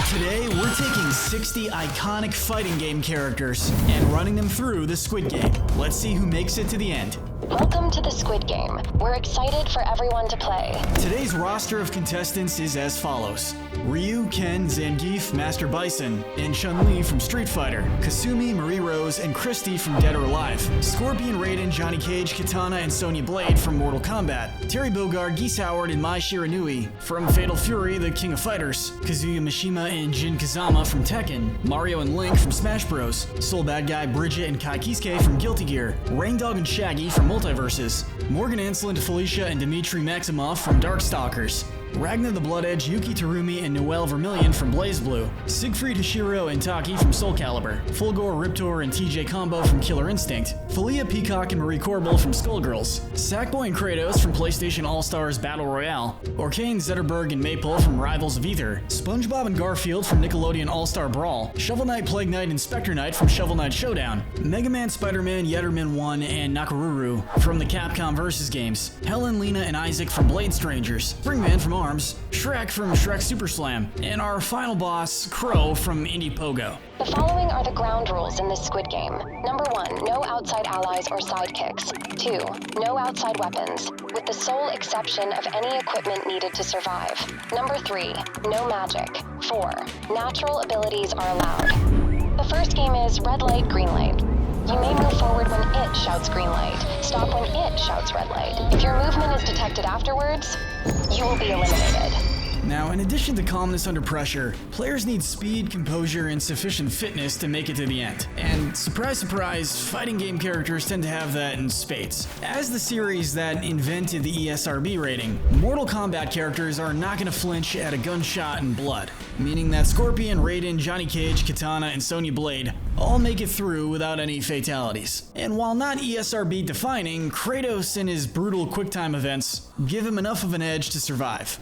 Today, we're taking 60 iconic fighting game characters and running them through the Squid Game. Let's see who makes it to the end. Welcome to the Squid Game. We're excited for everyone to play. Today's roster of contestants is as follows. Ryu, Ken, Zangief, Master Bison, and Chun-Li from Street Fighter, Kasumi, Marie Rose, and Christy from Dead or Alive, Scorpion, Raiden, Johnny Cage, Katana, and Sonya Blade from Mortal Kombat, Terry Bogard, Geese Howard, and Mai Shiranui from Fatal Fury, the King of Fighters, Kazuya Mishima and Jin Kazama from Tekken, Mario and Link from Smash Bros, Soul Bad Guy, Bridget, and Kai Kisuke from Guilty Gear, Rain Dog and Shaggy from Multiverses, Morgan Ansel, Felicia, and Dmitry Maximoff from Darkstalkers, Ragnar the Blood Edge, Yuki Terumi, and Noelle Vermillion from BlazBlue, Siegfried Hashiro and Taki from Soul Calibur, Fulgore, Riptor, and TJ Combo from Killer Instinct, Falia Peacock and Marie Corbel from Skullgirls, Sackboy and Kratos from PlayStation All-Stars Battle Royale, Orkane, Zetterberg, and Maple from Rivals of Ether, SpongeBob and Garfield from Nickelodeon All-Star Brawl, Shovel Knight, Plague Knight, and Spectre Knight from Shovel Knight Showdown, Mega Man, Spider-Man, Yetterman 1, and Nakaruru from the Capcom Vs. games, Helen, Lena, and Isaac from Blade Strangers, Springman from ARMS, Shrek from Shrek Super Slam, and our final boss, Crow from Indie Pogo. The following are the ground rules in this Squid Game. Number 1, no outside allies or sidekicks. 2, no outside weapons, with the sole exception of any equipment needed to survive. Number 3, no magic. 4, natural abilities are allowed. The first game is red light, green light. You may move forward when it shouts green light, stop when it shouts red light. If your movement is detected afterwards, you will be eliminated. Now, in addition to calmness under pressure, players need speed, composure, and sufficient fitness to make it to the end. And surprise, surprise, fighting game characters tend to have that in spades. As the series that invented the ESRB rating, Mortal Kombat characters are not going to flinch at a gunshot and blood, meaning that Scorpion, Raiden, Johnny Cage, Katana, and Sonya Blade all make it through without any fatalities. And while not ESRB defining, Kratos and his brutal quick-time events give him enough of an edge to survive.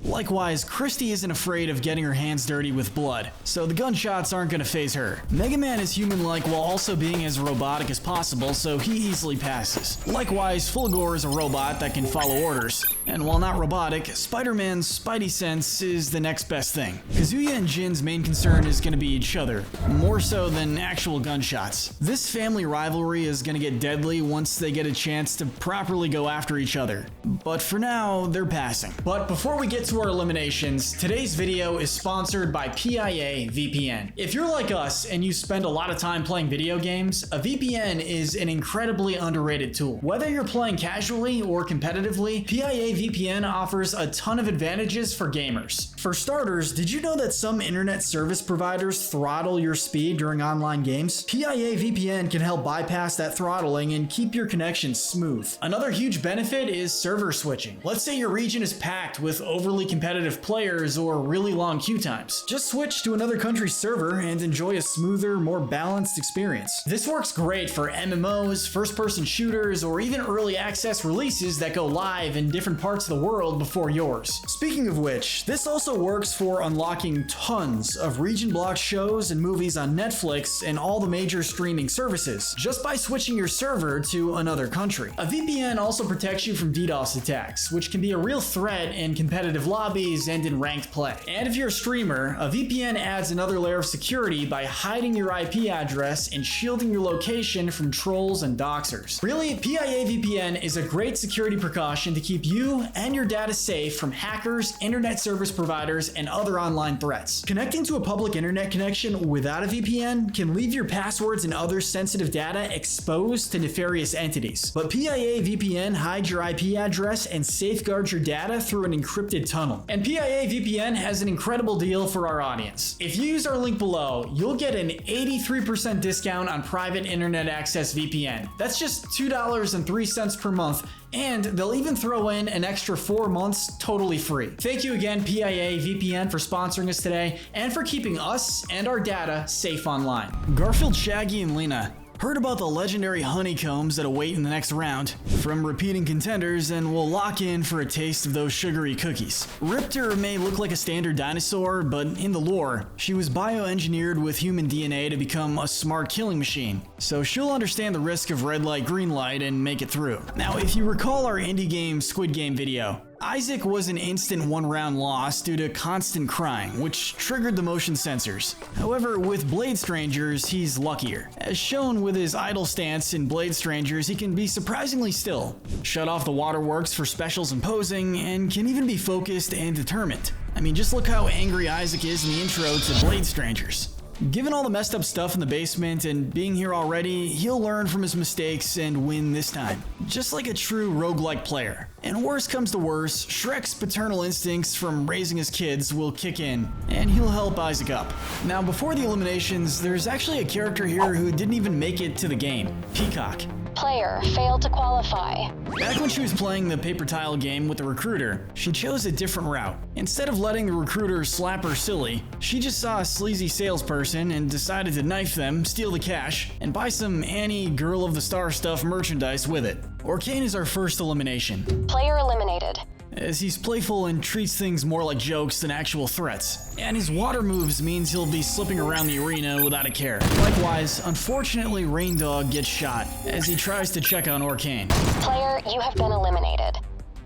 Likewise, Christy isn't afraid of getting her hands dirty with blood, so the gunshots aren't going to faze her. Mega Man is human-like while also being as robotic as possible, so he easily passes. Likewise, Fulgore is a robot that can follow orders. And while not robotic, Spider-Man's Spidey sense is the next best thing. Kazuya and Jin's main concern is going to be each other, more so than actual gunshots. This family rivalry is going to get deadly once they get a chance to properly go after each other. But for now, they're passing. But before we get to our eliminations, today's video is sponsored by PIA VPN. If you're like us and you spend a lot of time playing video games, a VPN is an incredibly underrated tool. Whether you're playing casually or competitively, PIA VPN offers a ton of advantages for gamers. For starters, did you know that some internet service providers throttle your speed during online games? PIA VPN can help bypass that throttling and keep your connection smooth. Another huge benefit is server switching. Let's say your region is packed with overly competitive players or really long queue times. Just switch to another country's server and enjoy a smoother, more balanced experience. This works great for MMOs, first-person shooters, or even early access releases that go live in different parts of the world before yours. Speaking of which, this also works for unlocking tons of region-blocked shows and movies on Netflix and all the major streaming services, just by switching your server to another country. A VPN also protects you from DDoS attacks, which can be a real threat in competitive lobbies and in ranked play. And if you're a streamer, a VPN adds another layer of security by hiding your IP address and shielding your location from trolls and doxers. Really, PIA VPN is a great security precaution to keep you and your data safe from hackers, internet service providers, and other online threats. Connecting to a public internet connection without a VPN can leave your passwords and other sensitive data exposed to nefarious entities. But PIA VPN hides your IP address and safeguards your data through an encrypted tunnel. And PIA VPN has an incredible deal for our audience. If you use our link below, you'll get an 83% discount on private internet access VPN. That's just $2.03 per month, and they'll even throw in an extra 4 months totally free. Thank you again, PIA VPN, for sponsoring us today and for keeping us and our data safe online. Garfield, Shaggy, and Lena heard about the legendary honeycombs that await in the next round from repeating contenders and will lock in for a taste of those sugary cookies. Riptor may look like a standard dinosaur, but in the lore, she was bioengineered with human DNA to become a smart killing machine, so she'll understand the risk of red light, green light, and make it through. Now, if you recall our indie game Squid Game video, Isaac was an instant one-round loss due to constant crying, which triggered the motion sensors. However, with Blade Strangers, he's luckier. As shown with his idle stance in Blade Strangers, he can be surprisingly still, shut off the waterworks for specials and posing, and can even be focused and determined. I mean, just look how angry Isaac is in the intro to Blade Strangers. Given all the messed up stuff in the basement and being here already, he'll learn from his mistakes and win this time. Just like a true roguelike player. And worst comes to worst, Shrek's paternal instincts from raising his kids will kick in, and he'll help Isaac up. Now before the eliminations, there's actually a character here who didn't even make it to the game, Peacock. Player failed to qualify. Back when she was playing the paper tile game with the recruiter, she chose a different route. Instead of letting the recruiter slap her silly, she just saw a sleazy salesperson and decided to knife them, steal the cash, and buy some Annie Girl of the Star Stuff merchandise with it. Orkane is our first elimination. Player eliminated. As he's playful and treats things more like jokes than actual threats. And his water moves means he'll be slipping around the arena without a care. Likewise, unfortunately Rain Dog gets shot as he tries to check on Orkane. Player, you have been eliminated.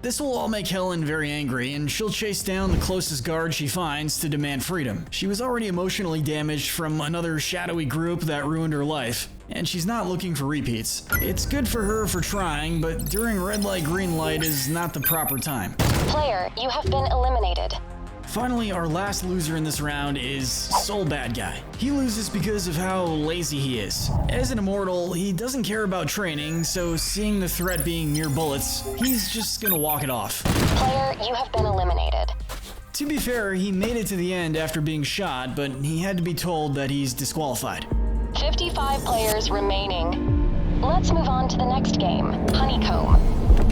This will all make Helen very angry, and she'll chase down the closest guard she finds to demand freedom. She was already emotionally damaged from another shadowy group that ruined her life, and she's not looking for repeats. It's good for her for trying, but during red light, green light is not the proper time. Player, you have been eliminated. Finally, our last loser in this round is Soul Bad Guy. He loses because of how lazy he is. As an immortal, he doesn't care about training, so seeing the threat being mere bullets, he's just gonna walk it off. Player, you have been eliminated. To be fair, he made it to the end after being shot, but he had to be told that he's disqualified. 55 players remaining. Let's move on to the next game, Honeycomb.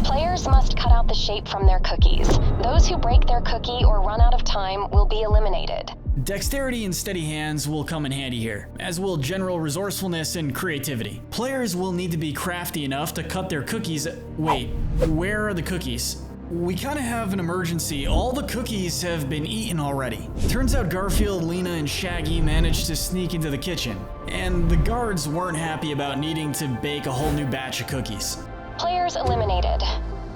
Players must cut out the shape from their cookies. Those who break their cookie or run out of time will be eliminated. Dexterity and steady hands will come in handy here, as will general resourcefulness and creativity. Players will need to be crafty enough to cut their cookies. Wait, where are the cookies? We kinda have an emergency. All the cookies have been eaten already. Turns out Garfield, Lena, and Shaggy managed to sneak into the kitchen, and the guards weren't happy about needing to bake a whole new batch of cookies. Players eliminated.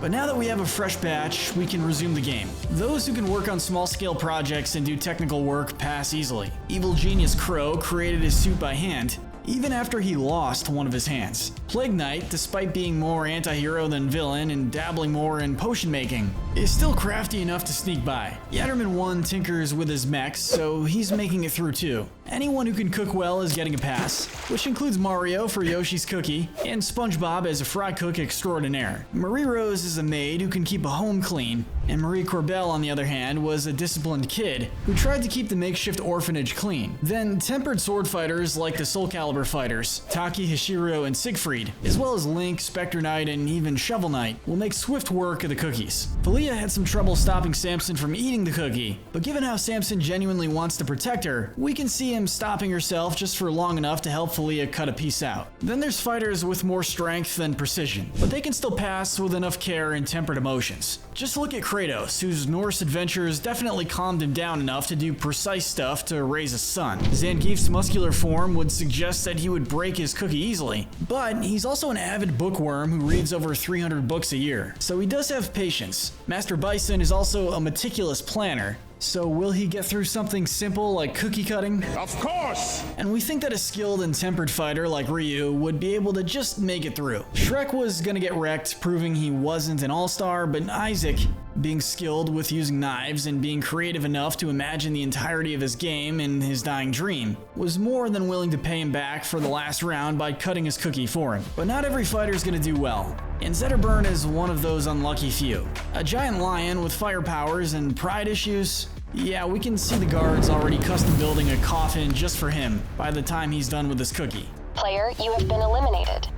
But now that we have a fresh batch, we can resume the game. Those who can work on small-scale projects and do technical work pass easily. Evil Genius Crow created his suit by hand, even after he lost one of his hands. Plague Knight, despite being more anti-hero than villain and dabbling more in potion making, is still crafty enough to sneak by. Yatterman 1 tinkers with his mechs, so he's making it through too. Anyone who can cook well is getting a pass, which includes Mario for Yoshi's Cookie, and SpongeBob as a fry cook extraordinaire. Marie Rose is a maid who can keep a home clean, and Marie Corbell, on the other hand, was a disciplined kid who tried to keep the makeshift orphanage clean. Then tempered sword fighters like the Soul Calibur fighters, Taki, Hashiro, and Siegfried, as well as Link, Spectre Knight, and even Shovel Knight, will make swift work of the cookies. Felia had some trouble stopping Samson from eating the cookie, but given how Samson genuinely wants to protect her, we can see him stopping herself just for long enough to help Felia cut a piece out. Then there's fighters with more strength than precision, but they can still pass with enough care and tempered emotions. Just look at Kratos, whose Norse adventures definitely calmed him down enough to do precise stuff to raise a son. Zangief's muscular form would suggest that he would break his cookie easily, but he's also an avid bookworm who reads over 300 books a year, so he does have patience. Master Bison is also a meticulous planner, so will he get through something simple like cookie cutting? Of course! And we think that a skilled and tempered fighter like Ryu would be able to just make it through. Shrek was gonna get wrecked, proving he wasn't an all-star, but Isaac, being skilled with using knives and being creative enough to imagine the entirety of his game in his dying dream, was more than willing to pay him back for the last round by cutting his cookie for him. But not every fighter's gonna do well, and Zetterburn is one of those unlucky few. A giant lion with fire powers and pride issues? Yeah, we can see the guards already custom building a coffin just for him by the time he's done with his cookie. Player, you have been eliminated.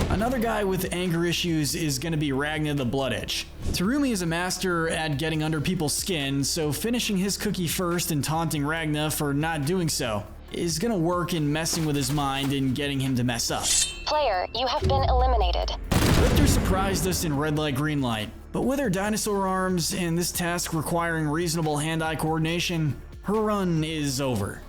Another guy with anger issues is going to be Ragna the Blood Edge. Terumi is a master at getting under people's skin, so finishing his cookie first and taunting Ragna for not doing so is going to work in messing with his mind and getting him to mess up. Player, you have been eliminated. Richter surprised us in red light, green light, but with her dinosaur arms and this task requiring reasonable hand-eye coordination, her run is over.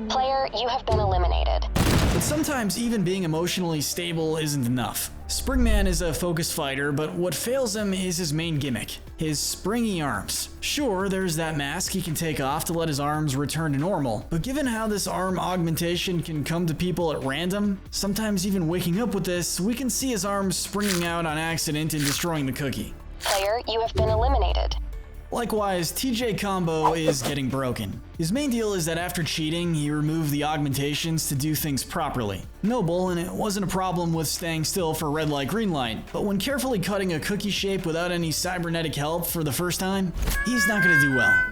Player, you have been eliminated. But sometimes even being emotionally stable isn't enough. Springman is a focused fighter, but what fails him is his main gimmick, his springy arms. Sure, there's that mask he can take off to let his arms return to normal, but given how this arm augmentation can come to people at random, sometimes even waking up with this, we can see his arms springing out on accident and destroying the cookie. Player, you have been eliminated. Likewise, TJ Combo is getting broken. His main deal is that after cheating, he removed the augmentations to do things properly. Noble, and it wasn't a problem with staying still for red light, green light, but when carefully cutting a cookie shape without any cybernetic help for the first time, he's not gonna do well.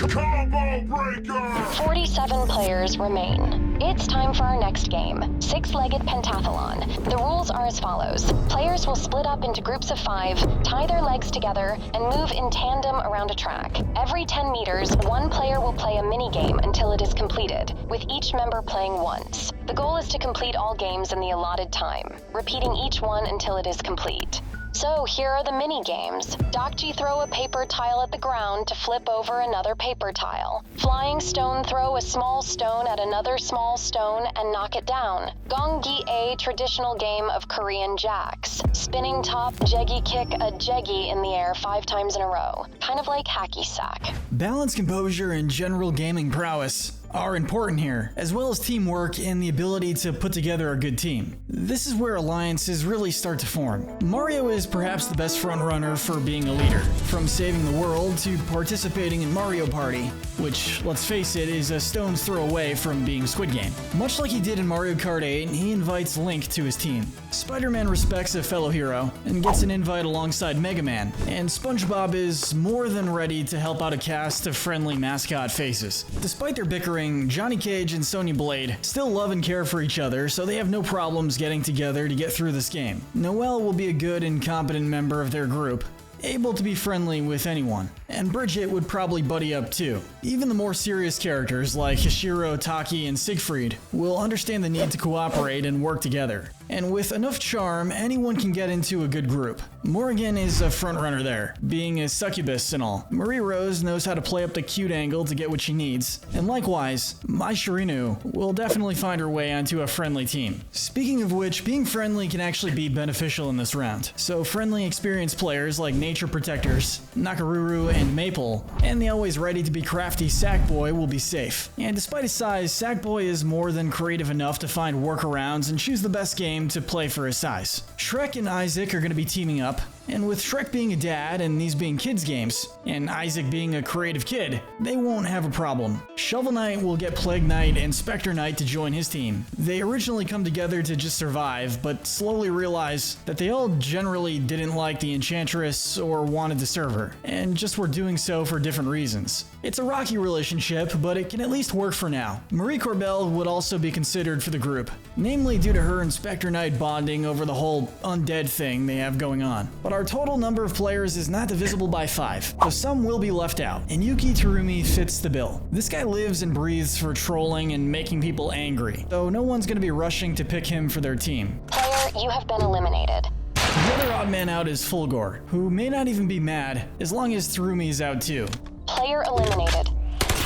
Combo breaker! 47 players remain. It's time for our next game, six-legged pentathlon. The rules are as follows. Players will split up into groups of 5, tie their legs together, and move in tandem around a track. Every 10 meters, one player will play a mini-game until it is completed, with each member playing once. The goal is to complete all games in the allotted time, repeating each one until it is complete. So here are the mini-games. Dokji throw a paper tile at the ground to flip over another paper tile. Flying stone throw a small stone at another small stone and knock it down. Gonggi a traditional game of Korean jacks. Spinning top jeggy kick a jeggy in the air 5 times in a row. Kind of like hacky sack. Balance, composure, and general gaming prowess are important here, as well as teamwork and the ability to put together a good team. This is where alliances really start to form. Mario is perhaps the best frontrunner for being a leader, from saving the world to participating in Mario Party, which, let's face it, is a stone's throw away from being Squid Game. Much like he did in Mario Kart 8, he invites Link to his team. Spider-Man respects a fellow hero and gets an invite alongside Mega Man, and SpongeBob is more than ready to help out a cast of friendly mascot faces. Despite their bickering, Johnny Cage and Sonya Blade still love and care for each other, so they have no problems getting together to get through this game. Noelle will be a good and competent member of their group, able to be friendly with anyone, and Bridget would probably buddy up too. Even the more serious characters like Hashiro, Taki, and Siegfried will understand the need to cooperate and work together. And with enough charm, anyone can get into a good group. Morrigan is a frontrunner there, being a succubus and all. Marie Rose knows how to play up the cute angle to get what she needs, and likewise, Mai Shirinu will definitely find her way onto a friendly team. Speaking of which, being friendly can actually be beneficial in this round, so friendly experienced players like Nature Protectors, Nakaruru, and Maple, and the always ready to be crafty Sackboy will be safe. And despite his size, Sackboy is more than creative enough to find workarounds and choose the best game to play for his size. Shrek and Isaac are going to be teaming up, and with Shrek being a dad and these being kids games, and Isaac being a creative kid, they won't have a problem. Shovel Knight will get Plague Knight and Spectre Knight to join his team. They originally come together to just survive, but slowly realize that they all generally didn't like the Enchantress or wanted to serve her, and just were doing so for different reasons. It's a rocky relationship, but it can at least work for now. Marie Corbell would also be considered for the group, namely due to her and Spectre Knight bonding over the whole undead thing they have going on. But our total number of players is not divisible by 5, so some will be left out, and Yuki Terumi fits the bill. This guy lives and breathes for trolling and making people angry, so no one's going to be rushing to pick him for their team. Player, you have been eliminated. The other odd man out is Fulgore, who may not even be mad as long as Terumi is out too. Player eliminated.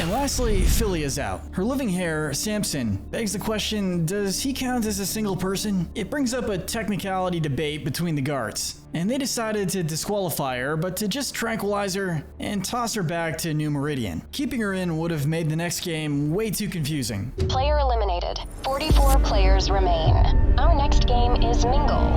And lastly, Philly is out. Her living Hare, Samson, begs the question, does he count as a single person? It brings up a technicality debate between the guards, and they decided to disqualify her, but to just tranquilize her and toss her back to New Meridian. Keeping her in would have made the next game way too confusing. Player eliminated. 44 players remain. Our next game is Mingle.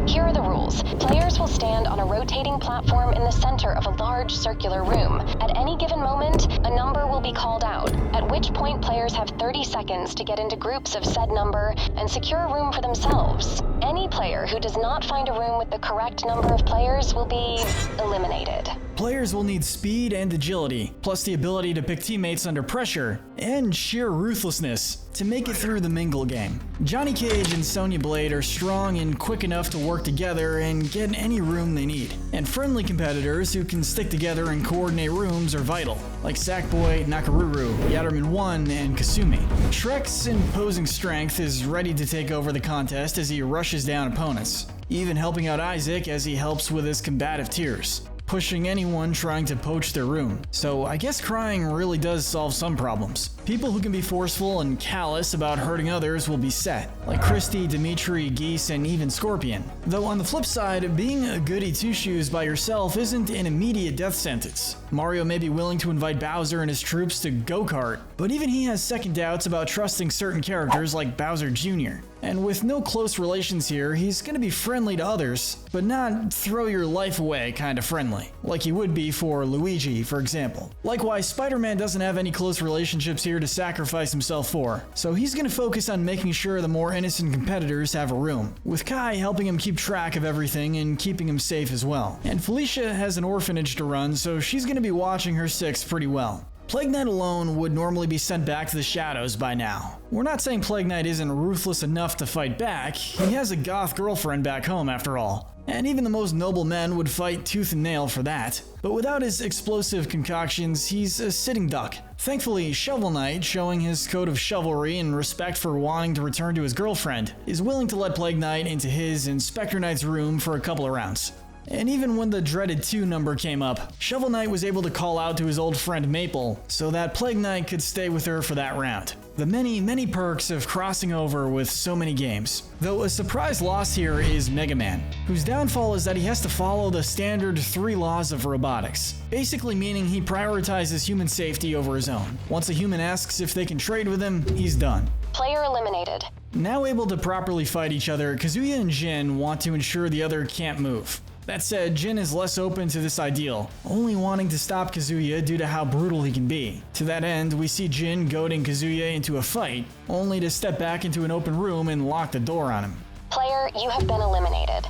Here are the rules. Players will stand on a rotating platform in the center of a large circular room. At any given moment, a number will be called out, at which point players have 30 seconds to get into groups of said number and secure a room for themselves. Any player who does not find a room with the correct number of players will be eliminated. Players will need speed and agility, plus the ability to pick teammates under pressure, and sheer ruthlessness to make it through the Mingle game. Johnny Cage and Sonya Blade are strong and quick enough to work together and get in any room they need. And friendly competitors who can stick together and coordinate rooms are vital, like Sackboy, Nakaruru, Yatterman 1, and Kasumi. Shrek's imposing strength is ready to take over the contest as he rushes down opponents, even helping out Isaac as he helps with his combative tears. pushing anyone trying to poach their room. So I guess crying really does solve some problems. People who can be forceful and callous about hurting others will be set, like Christy, Dimitri, Geese, and even Scorpion. Though on the flip side, being a goody two-shoes by yourself isn't an immediate death sentence. Mario may be willing to invite Bowser and his troops to go-kart, but even he has second doubts about trusting certain characters like Bowser Jr. And with no close relations here, he's gonna be friendly to others, but not throw your life away kind of friendly, like he would be for Luigi, for example. Likewise, Spider-Man doesn't have any close relationships here to sacrifice himself for, so he's gonna focus on making sure the more innocent competitors have a room, with Kai helping him keep track of everything and keeping him safe as well. And Felicia has an orphanage to run, so she's gonna be watching her six pretty well. Plague Knight alone would normally be sent back to the shadows by now. We're not saying Plague Knight isn't ruthless enough to fight back, he has a goth girlfriend back home after all. And even the most noble men would fight tooth and nail for that. But without his explosive concoctions, he's a sitting duck. Thankfully, Shovel Knight, showing his code of chivalry and respect for wanting to return to his girlfriend, is willing to let Plague Knight into his and Spectre Knight's room for a couple of rounds. And even when the dreaded 2 number came up, Shovel Knight was able to call out to his old friend Maple so that Plague Knight could stay with her for that round. The many perks of crossing over with so many games. Though a surprise loss here is Mega Man, whose downfall is that he has to follow the standard 3 laws of robotics, basically meaning he prioritizes human safety over his own. Once a human asks if they can trade with him, he's done. Player eliminated. Now able to properly fight each other, Kazuya and Jin want to ensure the other can't move. That said, Jin is less open to this ideal, only wanting to stop Kazuya due to how brutal he can be. To that end, we see Jin goading Kazuya into a fight, only to step back into an open room and lock the door on him. Player, you have been eliminated.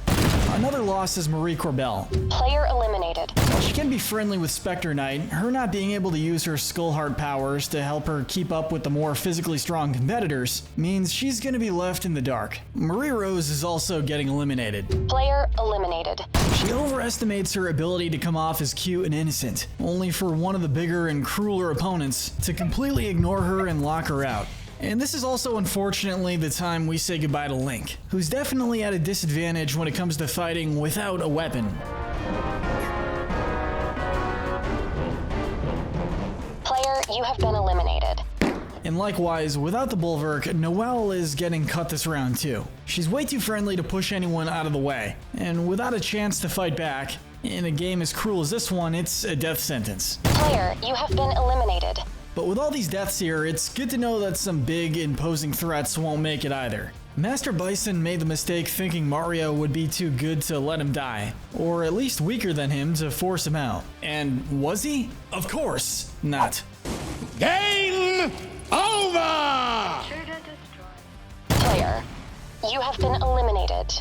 Another loss is Marie Corbell. Player eliminated. While she can be friendly with Spectre Knight, her not being able to use her Skullheart powers to help her keep up with the more physically strong competitors means she's going to be left in the dark. Marie Rose is also getting eliminated. Player eliminated. She overestimates her ability to come off as cute and innocent, only for one of the bigger and crueler opponents to completely ignore her and lock her out. And this is also unfortunately the time we say goodbye to Link, who's definitely at a disadvantage when it comes to fighting without a weapon. Player, you have been eliminated. And likewise, without the Bulwark, Noelle is getting cut this round too. She's way too friendly to push anyone out of the way, and without a chance to fight back, in a game as cruel as this one, it's a death sentence. Player, you have been eliminated. But with all these deaths here, it's good to know that some big, imposing threats won't make it either. Master Bison made the mistake thinking Mario would be too good to let him die, or at least weaker than him to force him out. And was he? Of course not. Game over! Player, you have been eliminated.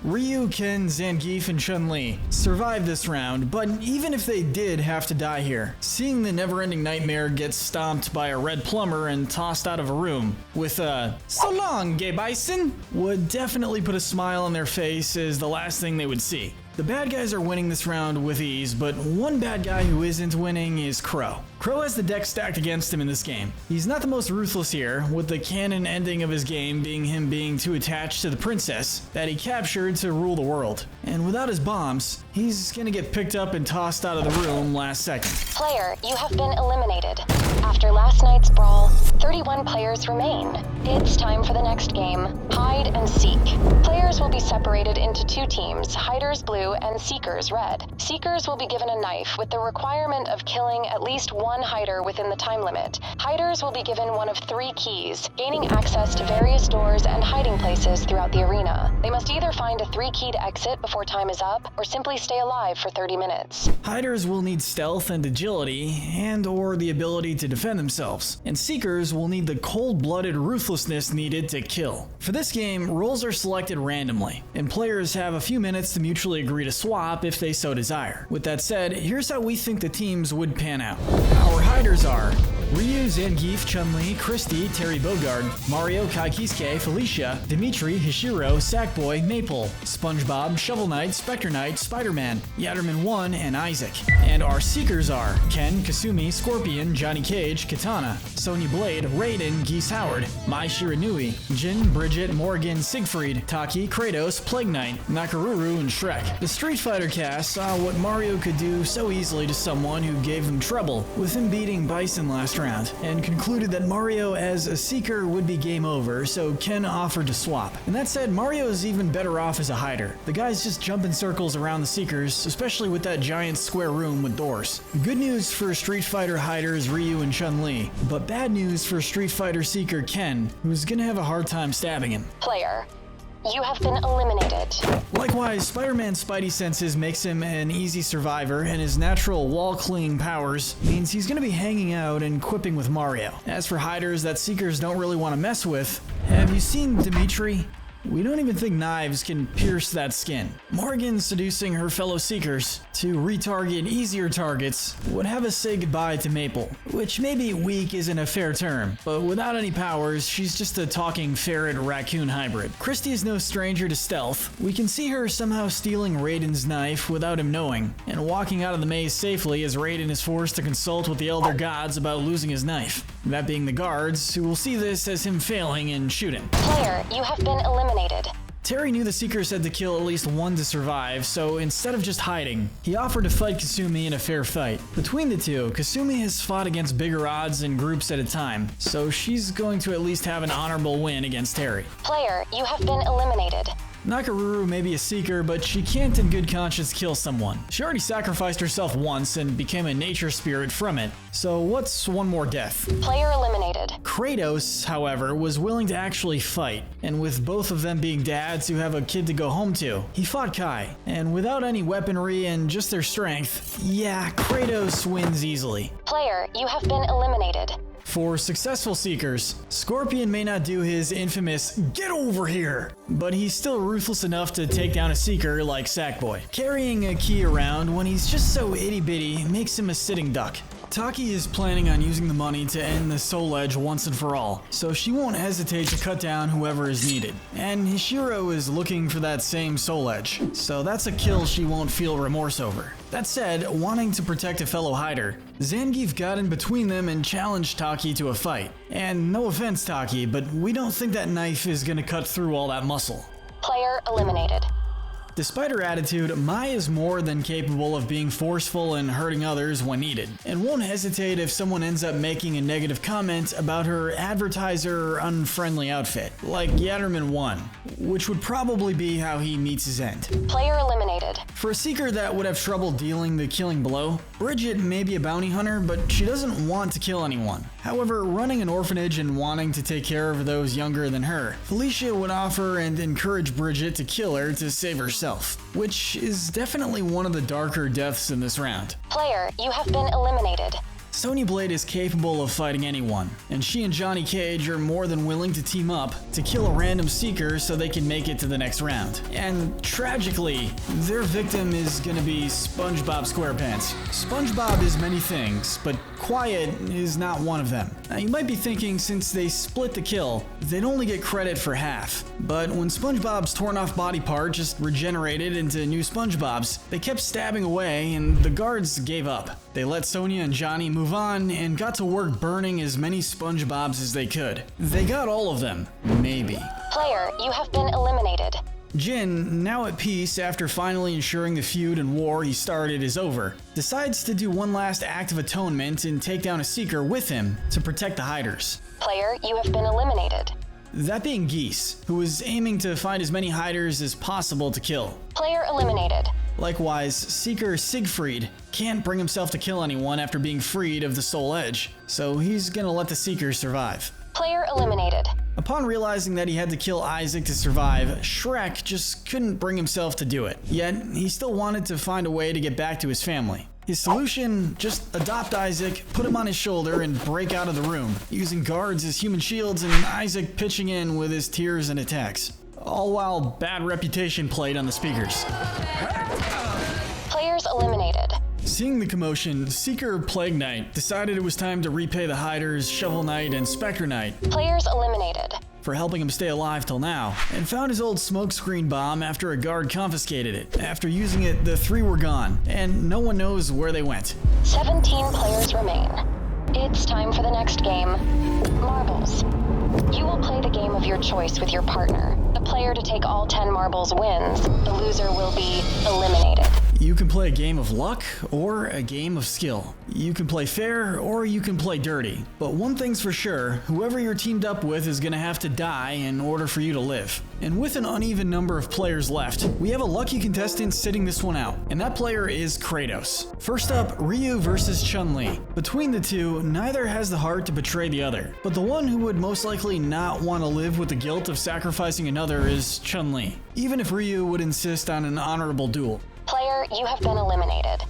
Ryu, Ken, Zangief, and Chun-Li survived this round, but even if they did have to die here, seeing the never-ending nightmare get stomped by a red plumber and tossed out of a room with a "So long, gay bison" would definitely put a smile on their face as the last thing they would see. The bad guys are winning this round with ease, but one bad guy who isn't winning is Crow. Crow has the deck stacked against him in this game. He's not the most ruthless here, with the canon ending of his game being him being too attached to the princess that he captured to rule the world. And without his bombs, he's gonna get picked up and tossed out of the room last second. Player, you have been eliminated. After last night's brawl, 31 players remain. It's time for the next game, Hide and Seek. Players will be separated into 2 teams, Hiders Blue and Seekers Red. Seekers will be given a knife with the requirement of killing at least 1 hider within the time limit. Hiders will be given one of 3 keys, gaining access to various doors and hiding places throughout the arena. They must either find a 3-keyed exit before time is up, or simply stay alive for 30 minutes. Hiders will need stealth and agility, and/or the ability to defend themselves, and Seekers will need the cold-blooded ruthlessness needed to kill. For this game, roles are selected randomly, and players have a few minutes to mutually agree to swap if they so desire. With that said, here's how we think the teams would pan out. Our Hiders are Ryu, Zangief, Chun-Li, Christy, Terry Bogard, Mario, Kai Kisuke, Felicia, Dimitri, Hishiro, Sackboy, Maple, SpongeBob, Shovel Knight, Spectre Knight, Spider-Man, Yatterman 1, and Isaac. And our Seekers are Ken, Kasumi, Scorpion, Johnny Cage, Katana, Sonya Blade, Raiden, Geese Howard, Mai Shiranui, Jin, Bridget, Morgan, Siegfried, Taki, Kratos, Plague Knight, Nakaruru, and Shrek. The Street Fighter cast saw what Mario could do so easily to someone who gave them trouble, with him beating Bison last round, and concluded that Mario as a Seeker would be game over, so Ken offered to swap. And that said, Mario is even better off as a hider. The guys just jump in circles around the Seekers, especially with that giant square room with doors. Good news for Street Fighter hiders Ryu and Chun-Li, but bad news for Street Fighter Seeker Ken, who's gonna have a hard time stabbing him. Player, you have been eliminated. Likewise, Spider-Man's Spidey senses makes him an easy survivor, and his natural wall-clinging powers means he's gonna be hanging out and quipping with Mario. As for hiders that Seekers don't really want to mess with, have you seen Dimitri? We don't even think knives can pierce that skin. Morgan seducing her fellow Seekers to retarget easier targets would have us say goodbye to Maple, which maybe weak isn't a fair term, but without any powers, she's just a talking ferret-raccoon hybrid. Christy is no stranger to stealth. We can see her somehow stealing Raiden's knife without him knowing, and walking out of the maze safely as Raiden is forced to consult with the Elder Gods about losing his knife. That being the guards, who will see this as him failing and shooting. Player, you have been eliminated. Terry knew the Seekers had to kill at least one to survive, so instead of just hiding, he offered to fight Kasumi in a fair fight. Between the two, Kasumi has fought against bigger odds and groups at a time, so she's going to at least have an honorable win against Terry. Player, you have been eliminated. Nakaruru may be a Seeker, but she can't in good conscience kill someone. She already sacrificed herself once and became a nature spirit from it, so what's one more death? Player eliminated. Kratos, however, was willing to actually fight, and with both of them being dads who have a kid to go home to, he fought Kai, and without any weaponry and just their strength, yeah, Kratos wins easily. Player, you have been eliminated. For successful Seekers, Scorpion may not do his infamous "get over here," but he's still ruthless enough to take down a Seeker like Sackboy. Carrying a key around when he's just so itty-bitty makes him a sitting duck. Taki is planning on using the money to end the Soul Edge once and for all, so she won't hesitate to cut down whoever is needed. And Hishiro is looking for that same Soul Edge, so that's a kill she won't feel remorse over. That said, wanting to protect a fellow hider, Zangief got in between them and challenged Taki to a fight. And no offense, Taki, but we don't think that knife is gonna cut through all that muscle. Player eliminated. Despite her attitude, Mai is more than capable of being forceful and hurting others when needed, and won't hesitate if someone ends up making a negative comment about her advertiser or unfriendly outfit, like Yatterman 1, which would probably be how he meets his end. Player eliminated. For a Seeker that would have trouble dealing the killing blow, Bridget may be a bounty hunter, but she doesn't want to kill anyone. However, running an orphanage and wanting to take care of those younger than her, Felicia would offer and encourage Bridget to kill her to save herself, which is definitely one of the darker deaths in this round. Player, you have been eliminated. Sonya Blade is capable of fighting anyone, and she and Johnny Cage are more than willing to team up to kill a random Seeker so they can make it to the next round. And tragically, their victim is gonna be SpongeBob SquarePants. SpongeBob is many things, but quiet is not one of them. Now you might be thinking since they split the kill, they'd only get credit for half. But when SpongeBob's torn off body part just regenerated into new SpongeBobs, they kept stabbing away and the guards gave up. They let Sonya and Johnny move on and got to work burning as many SpongeBobs as they could. They got all of them, maybe. Player, you have been eliminated. Jin, now at peace after finally ensuring the feud and war he started is over, decides to do one last act of atonement and take down a Seeker with him to protect the hiders. Player, you have been eliminated. That being Geese, who was aiming to find as many hiders as possible to kill. Player eliminated. Likewise, Seeker Siegfried can't bring himself to kill anyone after being freed of the Soul Edge, so he's gonna let the Seekers survive. Player eliminated. Upon realizing that he had to kill Isaac to survive, Shrek just couldn't bring himself to do it. Yet, he still wanted to find a way to get back to his family. His solution, just adopt Isaac, put him on his shoulder, and break out of the room, using guards as human shields and Isaac pitching in with his tears and attacks. All while bad reputation played on the speakers. Players eliminated. Seeing the commotion, Seeker Plague Knight decided it was time to repay the Hiders, Shovel Knight, and Spectre Knight Players eliminated. for helping him stay alive till now, and found his old smokescreen bomb after a guard confiscated it. After using it, the 3 were gone, and no one knows where they went. 17 players remain. It's time for the next game. Marbles. You will play the game of your choice with your partner. The player to take all 10 marbles wins. The loser will be eliminated. You can play a game of luck or a game of skill. You can play fair or you can play dirty. But one thing's for sure, whoever you're teamed up with is gonna have to die in order for you to live. And with an uneven number of players left, we have a lucky contestant sitting this one out, and that player is Kratos. First up, Ryu versus Chun-Li. Between the two, neither has the heart to betray the other, but the one who would most likely not want to live with the guilt of sacrificing another is Chun-Li, even if Ryu would insist on an honorable duel. Player, you have been eliminated.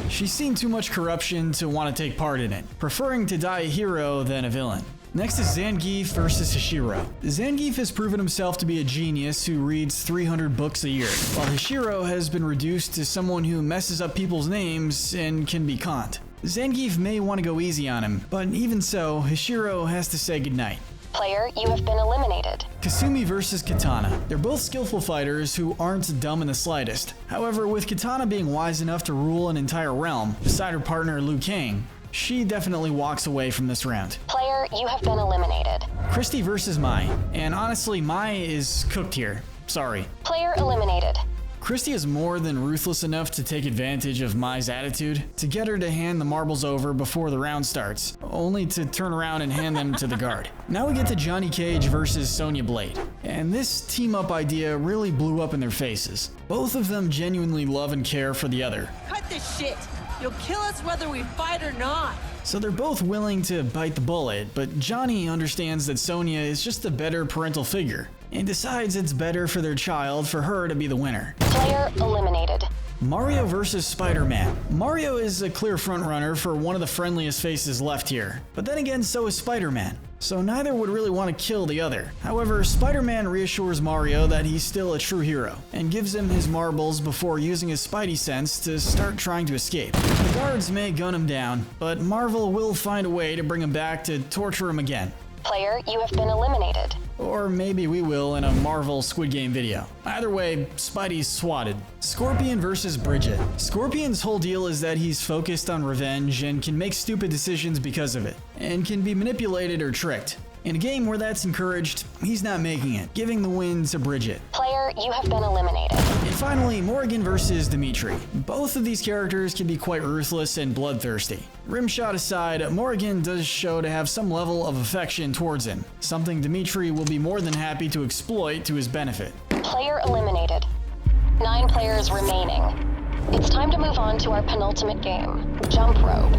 She's seen too much corruption to want to take part in it, preferring to die a hero than a villain. Next is Zangief versus Hashiro. Zangief has proven himself to be a genius who reads 300 books a year, while Hashiro has been reduced to someone who messes up people's names and can be conned. Zangief may want to go easy on him, but even so, Hashiro has to say goodnight. Player, you have been eliminated. Kasumi versus Katana. They're both skillful fighters who aren't dumb in the slightest. However, with Katana being wise enough to rule an entire realm, beside her partner Liu Kang, she definitely walks away from this round. Player, you have been eliminated. Kristi versus Mai, and honestly, Mai is cooked here. Sorry. Player eliminated. Kristi is more than ruthless enough to take advantage of Mai's attitude, to get her to hand the marbles over before the round starts, only to turn around and hand them to the guard. Now we get to Johnny Cage versus Sonya Blade, and this team-up idea really blew up in their faces. Both of them genuinely love and care for the other. Cut this shit! You'll kill us whether we fight or not! So they're both willing to bite the bullet, but Johnny understands that Sonya is just a better parental figure, and decides it's better for their child for her to be the winner. Player eliminated. Mario versus Spider-Man. Mario is a clear frontrunner for one of the friendliest faces left here, but then again so is Spider-Man, so neither would really want to kill the other. However, Spider-Man reassures Mario that he's still a true hero, and gives him his marbles before using his spidey sense to start trying to escape. The guards may gun him down, but Marvel will find a way to bring him back to torture him again. Player, you have been eliminated. Or maybe we will in a Marvel Squid Game video. Either way, Spidey's swatted. Scorpion versus Bridget. Scorpion's whole deal is that he's focused on revenge and can make stupid decisions because of it, and can be manipulated or tricked. In a game where that's encouraged, he's not making it, giving the win to Bridget. Player, you have been eliminated. And finally, Morrigan versus Dimitri. Both of these characters can be quite ruthless and bloodthirsty. Rimshot aside, Morrigan does show to have some level of affection towards him, something Dimitri will be more than happy to exploit to his benefit. Player eliminated. 9 players remaining. It's time to move on to our penultimate game, Jump Rope.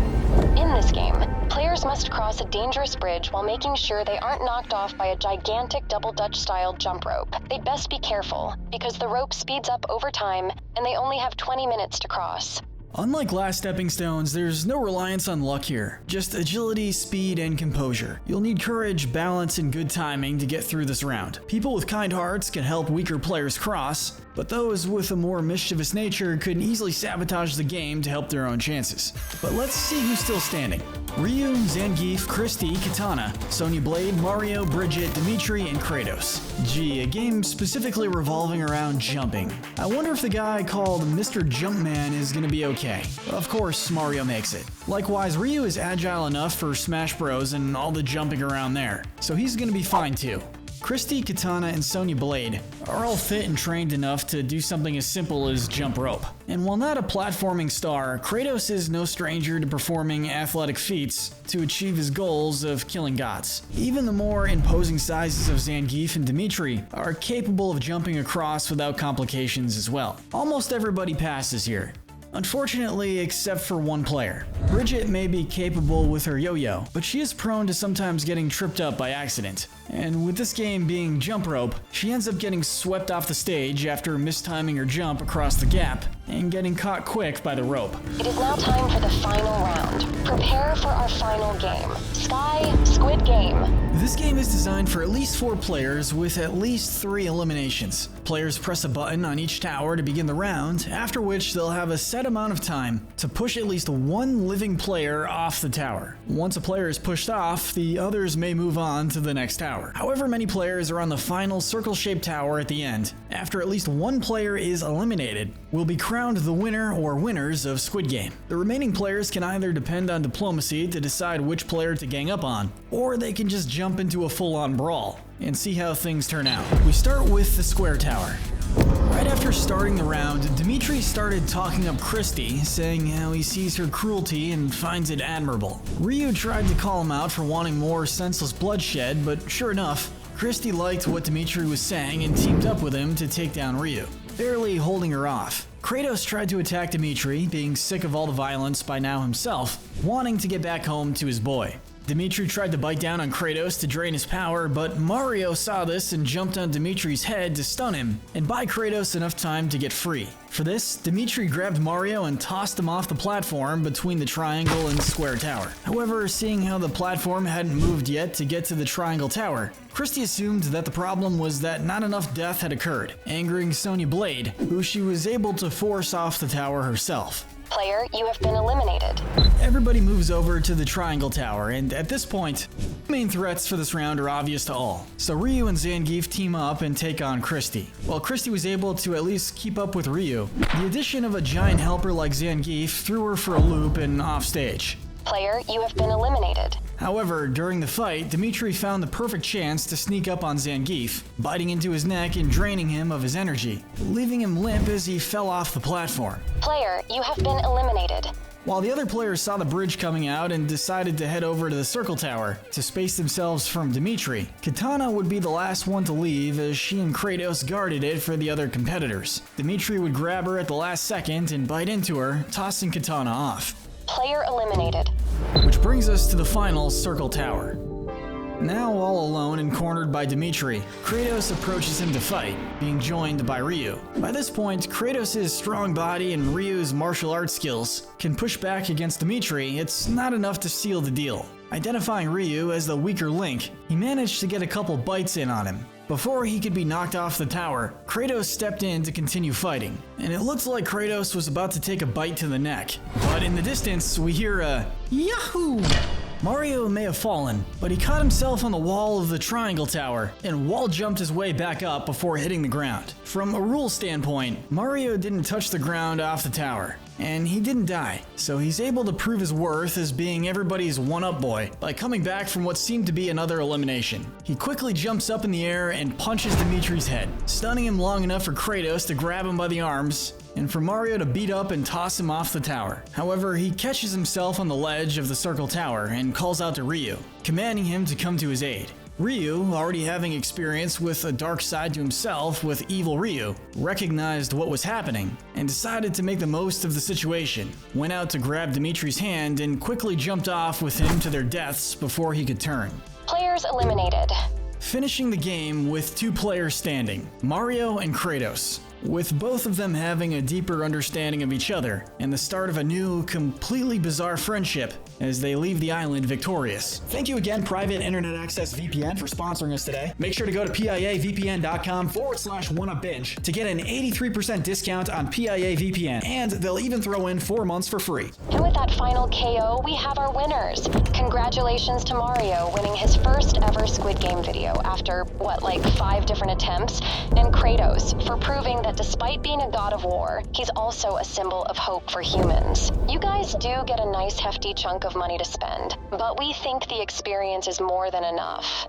In this game, players must cross a dangerous bridge while making sure they aren't knocked off by a gigantic double Dutch-style jump rope. They'd best be careful, because the rope speeds up over time, and they only have 20 minutes to cross. Unlike last stepping stones, there's no reliance on luck here, just agility, speed, and composure. You'll need courage, balance, and good timing to get through this round. People with kind hearts can help weaker players cross, but those with a more mischievous nature could easily sabotage the game to help their own chances. But let's see who's still standing. Ryu, Zangief, Kristi, Katana, Sonya Blade, Mario, Bridget, Dimitri, and Kratos. Gee, a game specifically revolving around jumping. I wonder if the guy called Mr. Jumpman is gonna be okay. Of course, Mario makes it. Likewise, Ryu is agile enough for Smash Bros. And all the jumping around there, so he's gonna be fine too. Kristi, Katana, and Sonya Blade are all fit and trained enough to do something as simple as jump rope. And while not a platforming star, Kratos is no stranger to performing athletic feats to achieve his goals of killing gods. Even the more imposing sizes of Zangief and Dimitri are capable of jumping across without complications as well. Almost everybody passes here. Unfortunately, except for one player. Bridget may be capable with her yo-yo, but she is prone to sometimes getting tripped up by accident. And with this game being jump rope, she ends up getting swept off the stage after mistiming her jump across the gap and getting caught quick by the rope. It is now time for the final round. Prepare for our final game, Squid Game. This game is designed for at least 4 players with at least 3 eliminations. Players press a button on each tower to begin the round, after which they'll have a set amount of time to push at least 1 living player off the tower. Once a player is pushed off, the others may move on to the next tower. However many players are on the final circle-shaped tower at the end, after at least 1 player is eliminated, will be crowned the winner or winners of Squid Game. The remaining players can either depend on diplomacy to decide which player to gang up on, or they can just jump into a full-on brawl and see how things turn out. We start with the square tower. Right after starting the round, Dimitri started talking up Kristi, saying how he sees her cruelty and finds it admirable. Ryu tried to call him out for wanting more senseless bloodshed, but sure enough, Kristi liked what Dimitri was saying and teamed up with him to take down Ryu, barely holding her off. Kratos tried to attack Dimitri, being sick of all the violence by now himself, wanting to get back home to his boy. Dimitri tried to bite down on Kratos to drain his power, but Mario saw this and jumped on Dimitri's head to stun him and buy Kratos enough time to get free. For this, Dimitri grabbed Mario and tossed him off the platform between the triangle and square tower. However, seeing how the platform hadn't moved yet to get to the triangle tower, Kristi assumed that the problem was that not enough death had occurred, angering Sonya Blade, who she was able to force off the tower herself. Player, you have been eliminated. Everybody moves over to the triangle tower, and at this point, the main threats for this round are obvious to all. So Ryu and Zangief team up and take on Kristi. While Kristi was able to at least keep up with Ryu, the addition of a giant helper like Zangief threw her for a loop and off stage. Player, you have been eliminated. However, during the fight, Dimitri found the perfect chance to sneak up on Zangief, biting into his neck and draining him of his energy, leaving him limp as he fell off the platform. Player, you have been eliminated. While the other players saw the bridge coming out and decided to head over to the circle tower to space themselves from Dimitri, Katana would be the last one to leave as she and Kratos guarded it for the other competitors. Dimitri would grab her at the last second and bite into her, tossing Katana off. Player eliminated. Which brings us to the final circle tower. Now all alone and cornered by Dimitri, Kratos approaches him to fight, being joined by Ryu. By this point, Kratos' strong body and Ryu's martial arts skills can push back against Dimitri. It's not enough to seal the deal. Identifying Ryu as the weaker link, he managed to get a couple bites in on him. Before he could be knocked off the tower, Kratos stepped in to continue fighting, and it looked like Kratos was about to take a bite to the neck. But in the distance, we hear a Yahoo! Mario may have fallen, but he caught himself on the wall of the triangle tower and wall jumped his way back up before hitting the ground. From a rule standpoint, Mario didn't touch the ground off the tower, and he didn't die, so he's able to prove his worth as being everybody's one-up boy by coming back from what seemed to be another elimination. He quickly jumps up in the air and punches Dimitri's head, stunning him long enough for Kratos to grab him by the arms and for Mario to beat up and toss him off the tower. However, he catches himself on the ledge of the circle tower and calls out to Ryu, commanding him to come to his aid. Ryu, already having experience with a dark side to himself with evil Ryu, recognized what was happening and decided to make the most of the situation, went out to grab Dimitri's hand and quickly jumped off with him to their deaths before he could turn. Players eliminated. Finishing the game with 2 players standing, Mario and Kratos, with both of them having a deeper understanding of each other and the start of a new, completely bizarre friendship as they leave the island victorious. Thank you again, Private Internet Access VPN, for sponsoring us today. Make sure to go to piavpn.com/oneupbinge to get an 83% discount on PIA VPN, and they'll even throw in 4 months for free. And with that final KO, we have our winners. Congratulations to Mario winning his first ever Squid Game video after, 5 different attempts, and Kratos for proving that despite being a god of war, he's also a symbol of hope for humans. You guys do get a nice hefty chunk of money to spend, but we think the experience is more than enough.